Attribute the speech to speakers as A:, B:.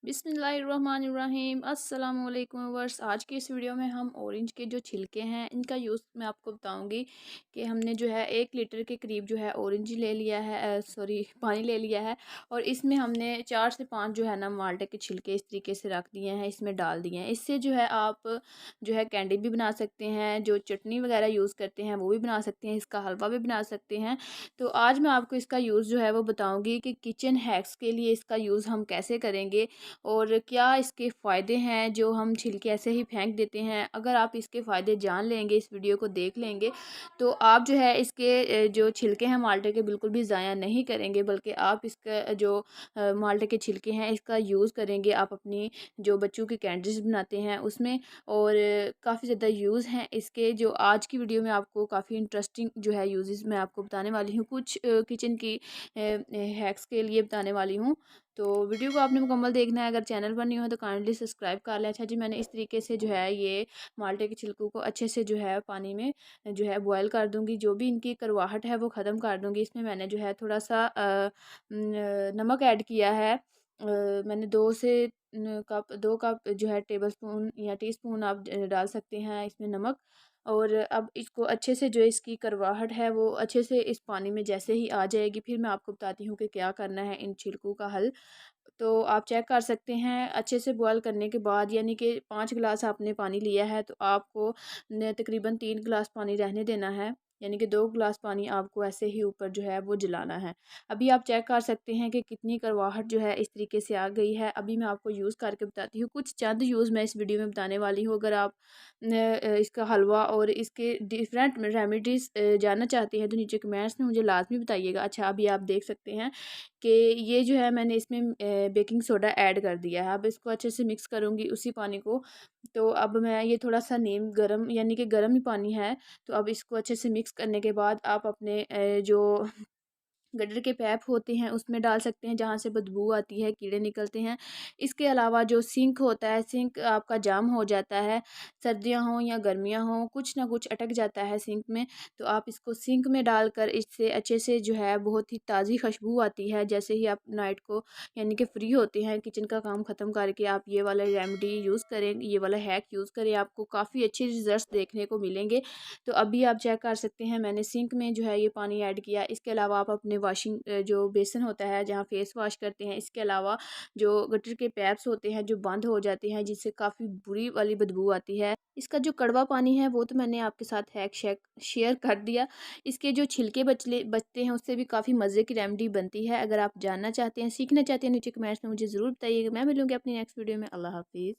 A: बिस्मिल्लाहिर्रहमानिर्रहीम अस्सलाम वालेकुम व्यूअर्स। आज की इस वीडियो में हम ऑरेंज के जो छिलके हैं इनका यूज़ मैं आपको बताऊंगी कि हमने जो है 1 लीटर के करीब जो है ऑरेंज ले लिया है, पानी ले लिया है और इसमें हमने 4 से 5 जो है ना माल्टे के छिलके इस तरीके से रख दिए हैं, इसमें डाल दिए हैं। इससे जो है आप जो है कैंडी भी बना सकते हैं, जो चटनी वगैरह यूज़ करते हैं वो भी बना सकते हैं, इसका हलवा भी बना सकते हैं। तो आज मैं आपको इसका यूज़ जो है वो बताऊँगी कि किचन हैक्स के लिए इसका यूज़ हम कैसे करेंगे और क्या इसके फ़ायदे हैं जो हम छिलके ऐसे ही फेंक देते हैं। अगर आप इसके फ़ायदे जान लेंगे, इस वीडियो को देख लेंगे, तो आप जो है इसके जो छिलके हैं माल्टे के बिल्कुल भी ज़ाया नहीं करेंगे, बल्कि आप इसका जो माल्टे के छिलके हैं इसका यूज़ करेंगे आप अपनी जो बच्चों की कैंडीज़ बनाते हैं उसमें। और काफ़ी ज़्यादा यूज़ हैं इसके, जो आज की वीडियो में आपको काफ़ी इंटरेस्टिंग जो है यूज़ेस मैं आपको बताने वाली हूँ, कुछ किचन की हैक्स के लिए बताने वाली हूँ। तो वीडियो को आपने मुकम्मल देखना है। अगर चैनल पर नहीं हो तो काइंडली सब्सक्राइब कर लें। अच्छा जी, मैंने इस तरीके से जो है ये माल्टे के छिलकों को अच्छे से जो है पानी में जो है बॉयल कर दूंगी, जो भी इनकी करवाहट है वो ख़त्म कर दूंगी। इसमें मैंने जो है थोड़ा सा नमक ऐड किया है। मैंने 2 कप जो है टेबल स्पून या टी स्पून आप डाल सकते हैं इसमें नमक। और अब इसको अच्छे से जो इसकी करवाहट है वो अच्छे से इस पानी में जैसे ही आ जाएगी, फिर मैं आपको बताती हूँ कि क्या करना है इन छिलकों का हल। तो आप चेक कर सकते हैं अच्छे से बॉयल करने के बाद, यानी कि 5 गिलास आपने पानी लिया है तो आपको तकरीबन 3 गिलास पानी रहने देना है, यानी कि 2 गिलास पानी आपको ऐसे ही ऊपर जो है वो जलाना है। अभी आप चेक कर सकते हैं कि कितनी करवाहट जो है इस तरीके से आ गई है। अभी मैं आपको यूज़ करके बताती हूँ, कुछ चंद यूज़ मैं इस वीडियो में बताने वाली हूँ। अगर आप इसका हलवा और इसके डिफरेंट रेमेडीज़ जानना चाहते हैं तो नीचे कमेंट्स में मुझे लाजमी बताइएगा। अच्छा, अभी आप देख सकते हैं कि ये जो है मैंने इसमें बेकिंग सोडा ऐड कर दिया है। अब इसको अच्छे से मिक्स करूँगी उसी पानी को। तो अब मैं ये थोड़ा सा नीम गरम, यानी कि गरम ही पानी है। तो अब इसको अच्छे से मिक्स करने के बाद आप अपने जो गटर के पैप होते हैं उसमें डाल सकते हैं, जहाँ से बदबू आती है, कीड़े निकलते हैं। इसके अलावा जो सिंक होता है, सिंक आपका जाम हो जाता है, सर्दियाँ हों या गर्मियाँ हों, कुछ ना कुछ अटक जाता है सिंक में। तो आप इसको सिंक में डालकर इससे अच्छे से जो है बहुत ही ताज़ी खुशबू आती है। जैसे ही आप नाइट को यानी कि फ्री होते हैं किचन का काम ख़त्म करके, आप ये वाला रेमेडी यूज़ करें, ये वाला हैक यूज़ करें, आपको काफ़ी अच्छे रिजल्ट्स देखने को मिलेंगे। तो अभी आप चेक कर सकते हैं मैंने सिंक में जो है ये पानी ऐड किया। इसके अलावा आप अपने वॉशिंग जो बेसन होता है जहाँ फेस वॉश करते हैं, इसके अलावा जो गटर के पैप्स होते हैं जो बंद हो जाते हैं, जिससे काफ़ी बुरी वाली बदबू आती है, इसका जो कड़वा पानी है वो तो मैंने आपके साथ हैक शेक शेयर कर दिया। इसके जो छिलके बचते हैं उससे भी काफ़ी मज़े की रेमेडी बनती है। अगर आप जानना चाहते हैं, सीखना चाहते हैं, नीचे कमेंट्स में मुझे ज़रूर बताइएगा। मैं मिलूँगी अपनी नेक्स्ट वीडियो में। अल्लाह हाफिज़।